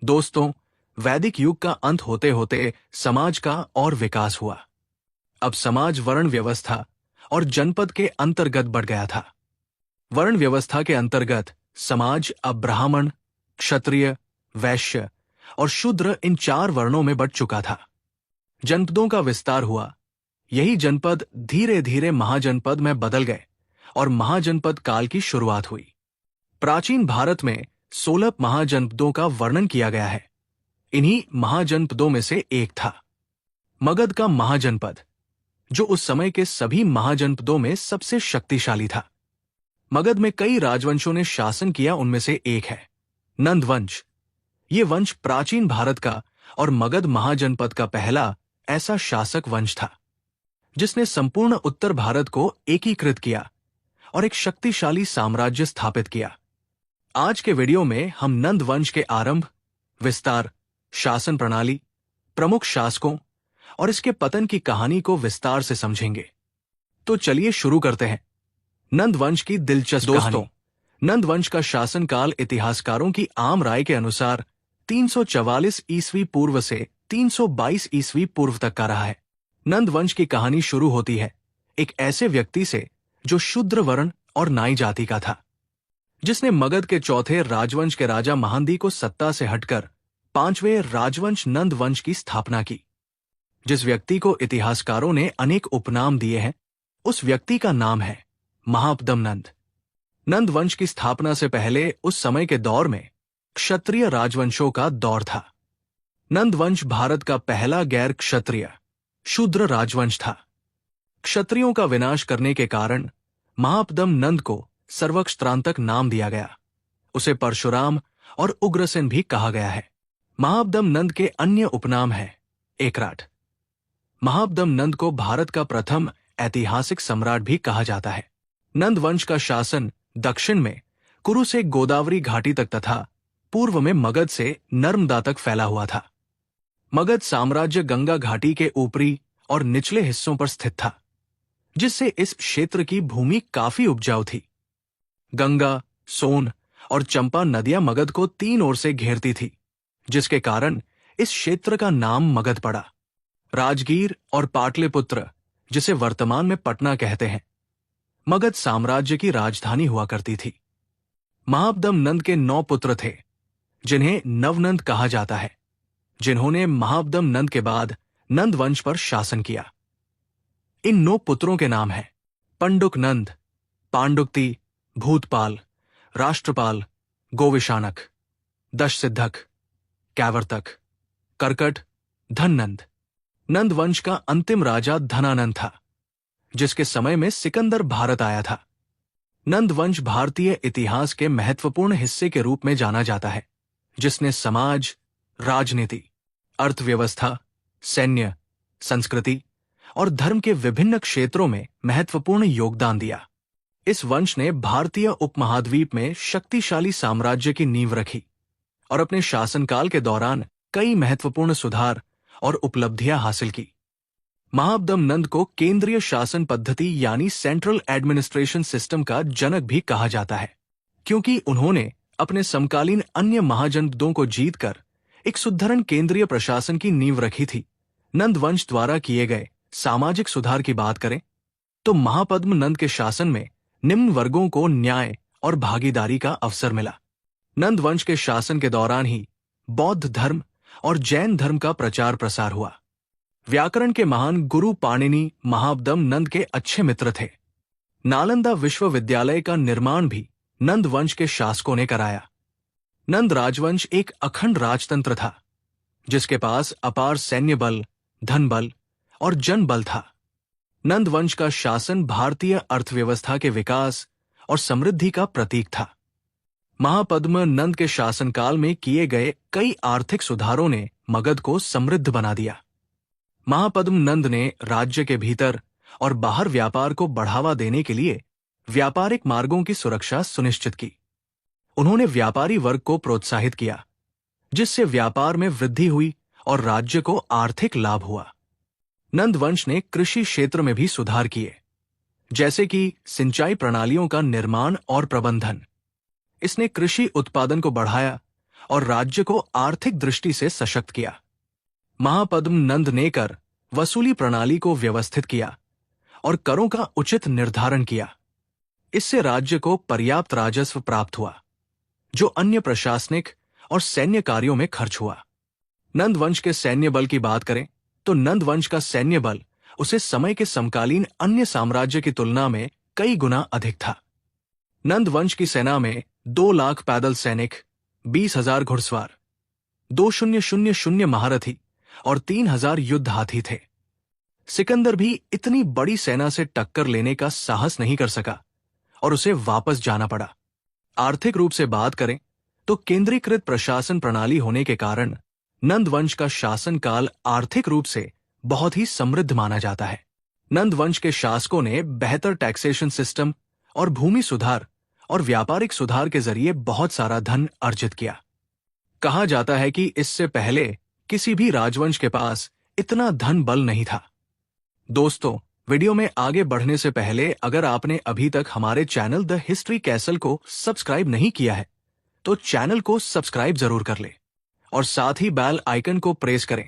दोस्तों, वैदिक युग का अंत होते होते समाज का और विकास हुआ। अब समाज वर्ण व्यवस्था और जनपद के अंतर्गत बढ़ गया था। वर्ण व्यवस्था के अंतर्गत समाज अब ब्राह्मण, क्षत्रिय, वैश्य और शूद्र इन 4 वर्णों में बंट चुका था। जनपदों का विस्तार हुआ। यही जनपद धीरे धीरे महाजनपद में बदल गए और महाजनपद काल की शुरुआत हुई। प्राचीन भारत में 16 महाजनपदों का वर्णन किया गया है। इन्हीं महाजनपदों में से एक था मगध का महाजनपद, जो उस समय के सभी महाजनपदों में सबसे शक्तिशाली था। मगध में कई राजवंशों ने शासन किया, उनमें से एक है नंद वंश। ये वंश प्राचीन भारत का और मगध महाजनपद का पहला ऐसा शासक वंश था जिसने संपूर्ण उत्तर भारत को एकीकृत किया और एक शक्तिशाली साम्राज्य स्थापित किया। आज के वीडियो में हम नंद वंश के आरंभ, विस्तार, शासन प्रणाली, प्रमुख शासकों और इसके पतन की कहानी को विस्तार से समझेंगे। तो चलिए शुरू करते हैं। नंद वंश की दिलचस्प कहानी। नंद वंश का शासनकाल इतिहासकारों की आम राय के अनुसार 344 ईस्वी पूर्व से 322 ईस्वी पूर्व तक का रहा है। नंद वंश की कहानी शुरू होती है एक ऐसे व्यक्ति से जो शूद्र वर्ण और नाई जाति का था, जिसने मगध के चौथे राजवंश के राजा महांदी को सत्ता से हटकर 5वें राजवंश नंद वंश की स्थापना की। जिस व्यक्ति को इतिहासकारों ने अनेक उपनाम दिए हैं, उस व्यक्ति का नाम है महापद्म नंद। नंद वंश की स्थापना से पहले उस समय के दौर में क्षत्रिय राजवंशों का दौर था। नंद वंश भारत का पहला गैर क्षत्रिय शूद्र राजवंश था। क्षत्रियों का विनाश करने के कारण महापद्म नंद को सर्वक्षत्रांतक नाम दिया गया। उसे परशुराम और उग्रसेन भी कहा गया है। महापद्म नंद के अन्य उपनाम हैं एकराट। महापद्म नंद को भारत का प्रथम ऐतिहासिक सम्राट भी कहा जाता है। नंद वंश का शासन दक्षिण में कुरु से गोदावरी घाटी तक तथा पूर्व में मगध से नर्मदा तक फैला हुआ था। मगध साम्राज्य गंगा घाटी के ऊपरी और निचले हिस्सों पर स्थित था, जिससे इस क्षेत्र की भूमि काफी उपजाऊ थी। गंगा, सोन और चंपा नदियां मगध को 3 ओर से घेरती थी, जिसके कारण इस क्षेत्र का नाम मगध पड़ा। राजगीर और पाटलिपुत्र, जिसे वर्तमान में पटना कहते हैं, मगध साम्राज्य की राजधानी हुआ करती थी। महापद्म नंद के 9 पुत्र थे, जिन्हें नवनंद कहा जाता है, जिन्होंने महापद्म नंद के बाद नंद वंश पर शासन किया। इन 9 पुत्रों के नाम हैं पंडुक नंद, पांडुक्ति, भूतपाल, राष्ट्रपाल, गोविशानक, दशसिद्धक, कैवर्तक, कर्कट, धननंद। नंद वंश का अंतिम राजा धनानंद था, जिसके समय में सिकंदर भारत आया था। नंद वंश भारतीय इतिहास के महत्वपूर्ण हिस्से के रूप में जाना जाता है, जिसने समाज, राजनीति, अर्थव्यवस्था, सैन्य, संस्कृति और धर्म के विभिन्न क्षेत्रों में महत्वपूर्ण योगदान दिया। इस वंश ने भारतीय उपमहाद्वीप में शक्तिशाली साम्राज्य की नींव रखी और अपने शासनकाल के दौरान कई महत्वपूर्ण सुधार और उपलब्धियां हासिल की। महापद्म नंद को केंद्रीय शासन पद्धति यानी सेंट्रल एडमिनिस्ट्रेशन सिस्टम का जनक भी कहा जाता है, क्योंकि उन्होंने अपने समकालीन अन्य महाजनपदों को जीतकर एक सुदृढ़ केंद्रीय प्रशासन की नींव रखी थी। नंद वंश द्वारा किए गए सामाजिक सुधार की बात करें तो महापद्म नंद के शासन में निम्न वर्गों को न्याय और भागीदारी का अवसर मिला। नंद वंश के शासन के दौरान ही बौद्ध धर्म और जैन धर्म का प्रचार प्रसार हुआ। व्याकरण के महान गुरु पाणिनि महापद्म नंद के अच्छे मित्र थे। नालंदा विश्वविद्यालय का निर्माण भी नंद वंश के शासकों ने कराया। नंद राजवंश एक अखंड राजतंत्र था, जिसके पास अपार सैन्य बल, धन बल और जन बल था। नंद वंश का शासन भारतीय अर्थव्यवस्था के विकास और समृद्धि का प्रतीक था। महापद्म नंद के शासनकाल में किए गए कई आर्थिक सुधारों ने मगध को समृद्ध बना दिया। महापद्म नंद ने राज्य के भीतर और बाहर व्यापार को बढ़ावा देने के लिए व्यापारिक मार्गों की सुरक्षा सुनिश्चित की। उन्होंने व्यापारी वर्ग को प्रोत्साहित किया, जिससे व्यापार में वृद्धि हुई और राज्य को आर्थिक लाभ हुआ। नंद वंश ने कृषि क्षेत्र में भी सुधार किए, जैसे कि सिंचाई प्रणालियों का निर्माण और प्रबंधन। इसने कृषि उत्पादन को बढ़ाया और राज्य को आर्थिक दृष्टि से सशक्त किया। महापद्म नंद ने कर वसूली प्रणाली को व्यवस्थित किया और करों का उचित निर्धारण किया। इससे राज्य को पर्याप्त राजस्व प्राप्त हुआ, जो अन्य प्रशासनिक और सैन्य कार्यों में खर्च हुआ। नंद वंश के सैन्य बल की बात करें तो नंद वंश का सैन्य बल उसे समय के समकालीन अन्य साम्राज्य की तुलना में कई गुना अधिक था। नंद वंश की सेना में 2 लाख पैदल सैनिक, 20,000 घुड़सवार, 2,000 महारथी और 3,000 युद्ध हाथी थे। सिकंदर भी इतनी बड़ी सेना से टक्कर लेने का साहस नहीं कर सका और उसे वापस जाना पड़ा। आर्थिक रूप से बात करें तो केंद्रीकृत प्रशासन प्रणाली होने के कारण नंद वंश का शासनकाल आर्थिक रूप से बहुत ही समृद्ध माना जाता है। नंद वंश के शासकों ने बेहतर टैक्सेशन सिस्टम और भूमि सुधार और व्यापारिक सुधार के जरिए बहुत सारा धन अर्जित किया। कहा जाता है कि इससे पहले किसी भी राजवंश के पास इतना धन बल नहीं था। दोस्तों, वीडियो में आगे बढ़ने से पहले अगर आपने अभी तक हमारे चैनल द हिस्ट्री कैसल को सब्सक्राइब नहीं किया है तो चैनल को सब्सक्राइब जरूर कर ले और साथ ही बेल आइकन को प्रेस करें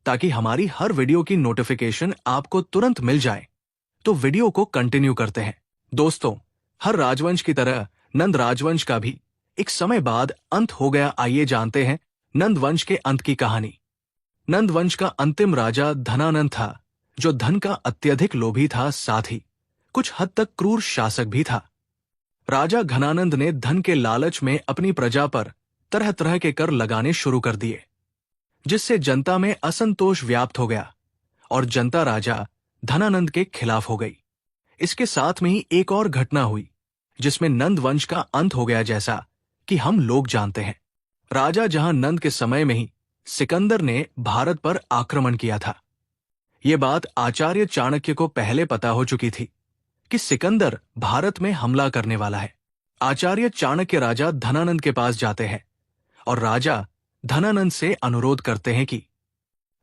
ताकि हमारी हर वीडियो की नोटिफिकेशन आपको तुरंत मिल जाए। तो वीडियो को कंटिन्यू करते हैं। दोस्तों, हर राजवंश की तरह नंद राजवंश का भी एक समय बाद अंत हो गया। आइए जानते हैं नंद वंश के अंत की कहानी। नंद वंश का अंतिम राजा धनानंद था, जो धन का अत्यधिक लोभी था, साथ ही कुछ हद तक क्रूर शासक भी था। राजा घनानंद ने धन के लालच में अपनी प्रजा पर तरह तरह के कर लगाने शुरू कर दिए, जिससे जनता में असंतोष व्याप्त हो गया और जनता राजा धनानंद के खिलाफ हो गई। इसके साथ में ही एक और घटना हुई जिसमें नंद वंश का अंत हो गया, जैसा कि हम लोग जानते हैं। राजा जहां नंद के समय में ही सिकंदर ने भारत पर आक्रमण किया था। ये बात आचार्य चाणक्य को पहले पता हो चुकी थी कि सिकंदर भारत में हमला करने वाला है। आचार्य चाणक्य राजा धनानंद के पास जाते हैं और राजा धनानंद से अनुरोध करते हैं कि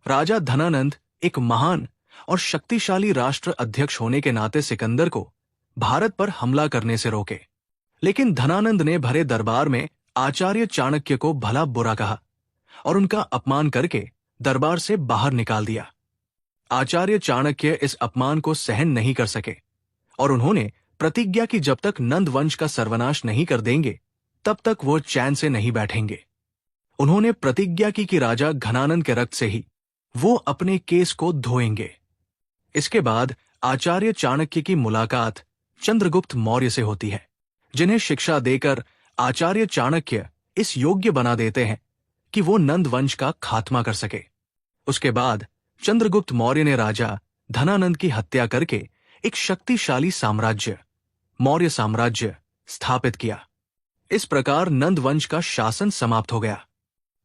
राजा धनानंद एक महान और शक्तिशाली राष्ट्र अध्यक्ष होने के नाते सिकंदर को भारत पर हमला करने से रोके। लेकिन धनानंद ने भरे दरबार में आचार्य चाणक्य को भला बुरा कहा और उनका अपमान करके दरबार से बाहर निकाल दिया। आचार्य चाणक्य इस अपमान को सहन नहीं कर सके और उन्होंने प्रतिज्ञा की जब तक नंद वंश का सर्वनाश नहीं कर देंगे तब तक वो चैन से नहीं बैठेंगे। उन्होंने प्रतिज्ञा की कि राजा घनानंद के रक्त से ही वो अपने केस को धोएंगे। इसके बाद आचार्य चाणक्य की मुलाकात चंद्रगुप्त मौर्य से होती है, जिन्हें शिक्षा देकर आचार्य चाणक्य इस योग्य बना देते हैं कि वो नंद वंश का खात्मा कर सके। उसके बाद चंद्रगुप्त मौर्य ने राजा धनानंद की हत्या करके एक शक्तिशाली साम्राज्य, मौर्य साम्राज्य, स्थापित किया। इस प्रकार नंद वंश का शासन समाप्त हो गया।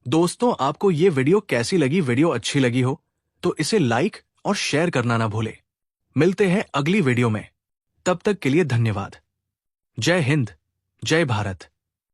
दोस्तों, आपको ये वीडियो कैसी लगी? वीडियो अच्छी लगी हो तो इसे लाइक और शेयर करना ना भूले। मिलते हैं अगली वीडियो में, तब तक के लिए धन्यवाद। जय हिंद, जय भारत।